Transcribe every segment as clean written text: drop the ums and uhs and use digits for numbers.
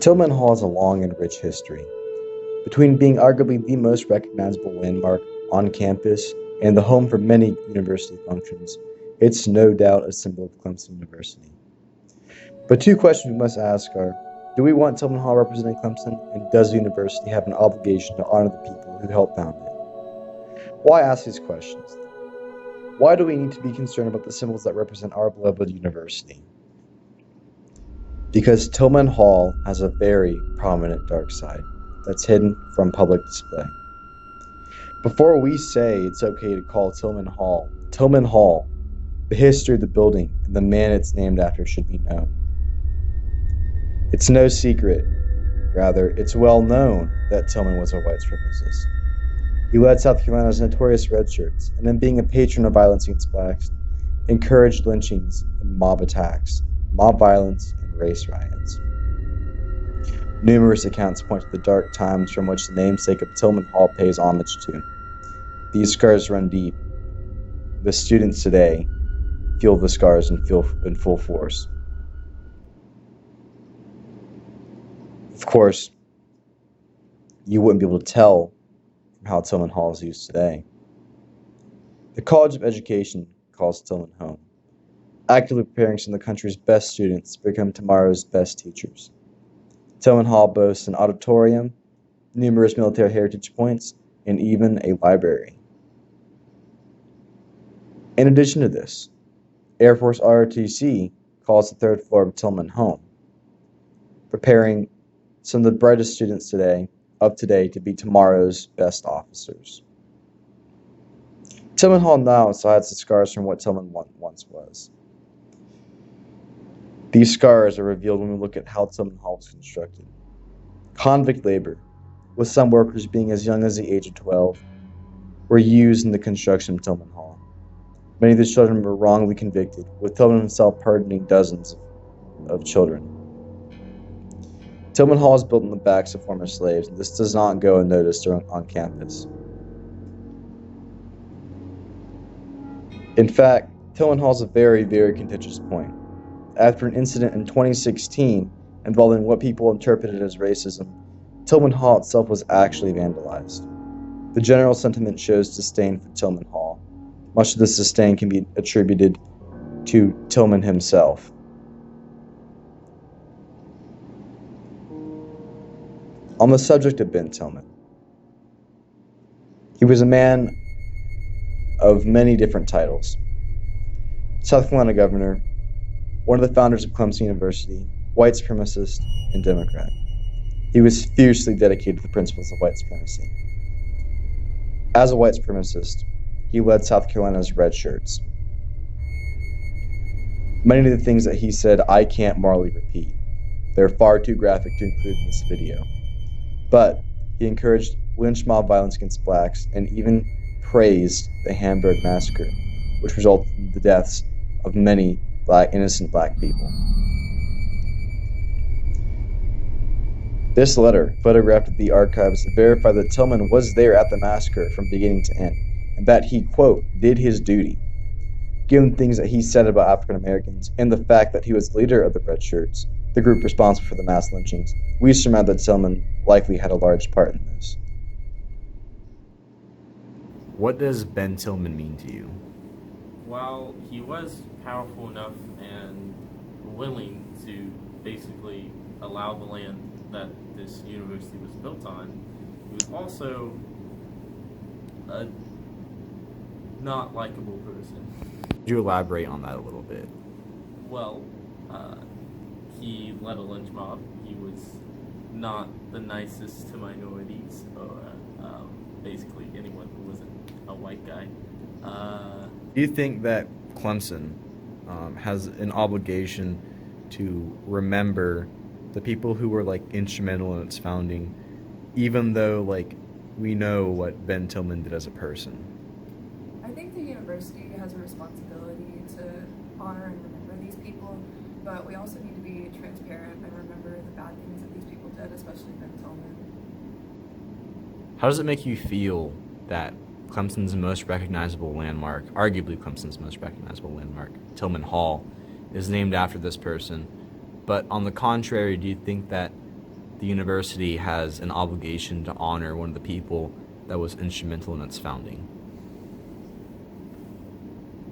Tillman Hall has a long and rich history. Between being arguably the most recognizable landmark on campus and the home for many university functions, it's no doubt a symbol of Clemson University. But two questions we must ask are, do we want Tillman Hall representing Clemson, and does the university have an obligation to honor the people who helped found it? Why ask these questions? Why do we need to be concerned about the symbols that represent our beloved university? Because Tillman Hall has a very prominent dark side that's hidden from public display. Before we say it's okay to call Tillman Hall, the history of the building and the man it's named after should be known. It's no secret, rather, it's well known that Tillman was a white supremacist. He led South Carolina's notorious red shirts, and then being a patron of violence against blacks, encouraged lynchings and mob attacks, mob violence, and race riots. Numerous accounts point to the dark times from which the namesake of Tillman Hall pays homage to. These scars run deep. The students today feel the scars in full force. Of course, you wouldn't be able to tell from how Tillman Hall is used today. The College of Education calls Tillman home, actively preparing some of the country's best students to become tomorrow's best teachers. Tillman Hall boasts an auditorium, numerous military heritage points, and even a library. In addition to this, Air Force ROTC calls the third floor of Tillman home, preparing some of the brightest students of today to be tomorrow's best officers. Tillman Hall now hides the scars from what Tillman once was. These scars are revealed when we look at how Tillman Hall was constructed. Convict labor, with some workers being as young as the age of 12, were used in the construction of Tillman Hall. Many of the children were wrongly convicted, with Tillman himself pardoning dozens of children. Tillman Hall is built on the backs of former slaves, and this does not go unnoticed on campus. In fact, Tillman Hall is a very, very contentious point. After an incident in 2016 involving what people interpreted as racism, Tillman Hall itself was actually vandalized. The general sentiment shows disdain for Tillman Hall. Much of this disdain can be attributed to Tillman himself. On the subject of Ben Tillman, he was a man of many different titles. South Carolina governor, one of the founders of Clemson University, white supremacist, and Democrat. He was fiercely dedicated to the principles of white supremacy. As a white supremacist, he led South Carolina's red shirts. Many of the things that he said I can't morally repeat. They're far too graphic to include in this video. But he encouraged lynch mob violence against blacks and even praised the Hamburg massacre, which resulted in the deaths of many innocent black people. This letter, photographed at the archives, verified that Tillman was there at the massacre from beginning to end, and that he, quote, did his duty. Given things that he said about African Americans and the fact that he was leader of the Red Shirts, the group responsible for the mass lynchings, we surmise that Tillman likely had a large part in this. What does Ben Tillman mean to you? Well, he was powerful enough and willing to basically allow the land that this university was built on. He was also a not likable person. Could you elaborate on that a little bit? Well, he led a lynch mob. He was not the nicest to minorities or basically anyone who wasn't a white guy. Do you think that Clemson has an obligation to remember the people who were instrumental in its founding, even though we know what Ben Tillman did as a person? I think the university has a responsibility to honor and remember these people, but we also need to be transparent and remember the bad things that these people did, especially Ben Tillman. How does it make you feel that Clemson's most recognizable landmark, arguably Clemson's most recognizable landmark, Tillman Hall, is named after this person? But on the contrary, do you think that the university has an obligation to honor one of the people that was instrumental in its founding.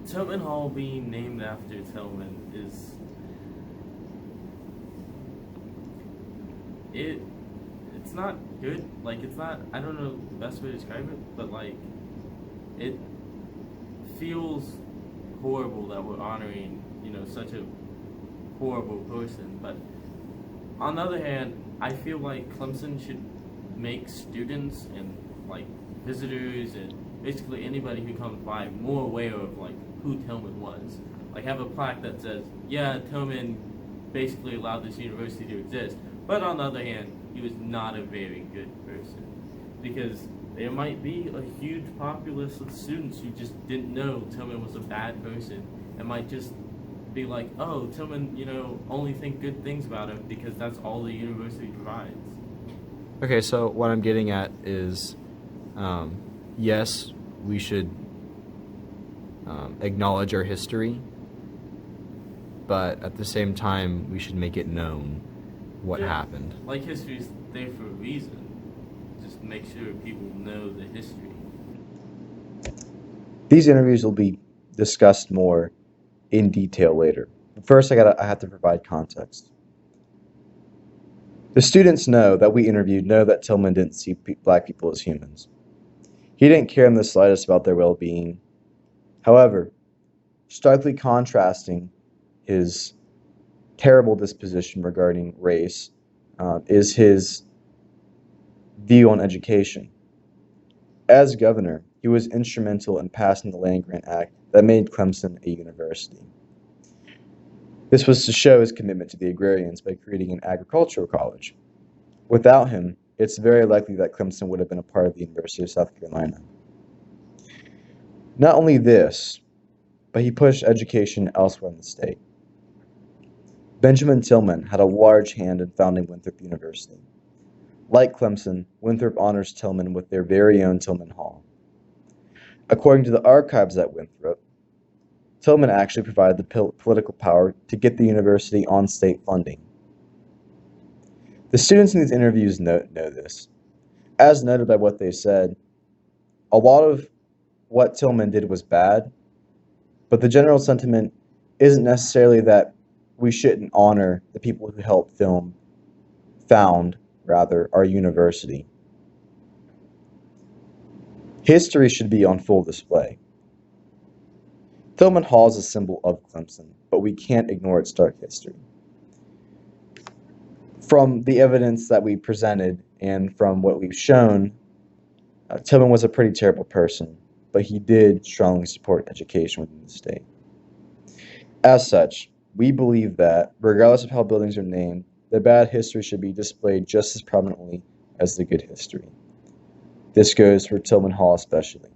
Tillman Hall being named after Tillman is it's not good. Like, it's not, I don't know the best way to describe it, but like it feels horrible that we're honoring, such a horrible person. But on the other hand, I feel like Clemson should make students and like visitors and basically anybody who comes by more aware of like who Tillman was. Like, have a plaque that says, yeah, Tillman basically allowed this university to exist. But on the other hand, he was not a very good person, because there might be a huge populace of students who just didn't know Tillman was a bad person and might just be like, oh, Tillman, only think good things about him because that's all the university provides. Okay, so what I'm getting at is, yes, we should acknowledge our history, but at the same time, we should make it known what happened. Like, history's there for a reason. Just make sure people know the history. These interviews will be discussed more in detail later. But first, I have to provide context. The students know that we interviewed know that Tillman didn't see black people as humans. He didn't care in the slightest about their well-being. However, starkly contrasting his terrible disposition regarding race is his view on education. As governor, he was instrumental in passing the Land Grant Act that made Clemson a university. This was to show his commitment to the agrarians by creating an agricultural college. Without him, it's very likely that Clemson would have been a part of the University of South Carolina. Not only this, but he pushed education elsewhere in the state. Benjamin Tillman had a large hand in founding Winthrop University. Like Clemson, Winthrop honors Tillman with their very own Tillman Hall. According to the archives at Winthrop, Tillman actually provided the political power to get the university on state funding. The students in these interviews know this. As noted by what they said, a lot of what Tillman did was bad, but the general sentiment isn't necessarily that we shouldn't honor the people who helped found our university. History should be on full display. Tillman Hall is a symbol of Clemson, but we can't ignore its dark history. From the evidence that we presented and from what we've shown, Tillman was a pretty terrible person, but he did strongly support education within the state. As such, we believe that, regardless of how buildings are named, the bad history should be displayed just as prominently as the good history. This goes for Tillman Hall especially.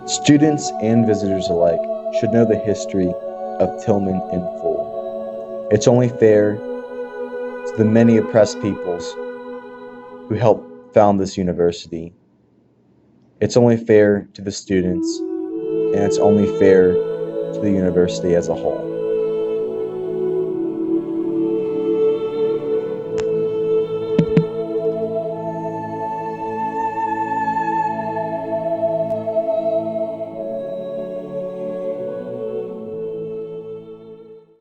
Students and visitors alike should know the history of Tillman in full. It's only fair to the many oppressed peoples who helped found this university. It's only fair to the students, and it's only fair to the university as a whole.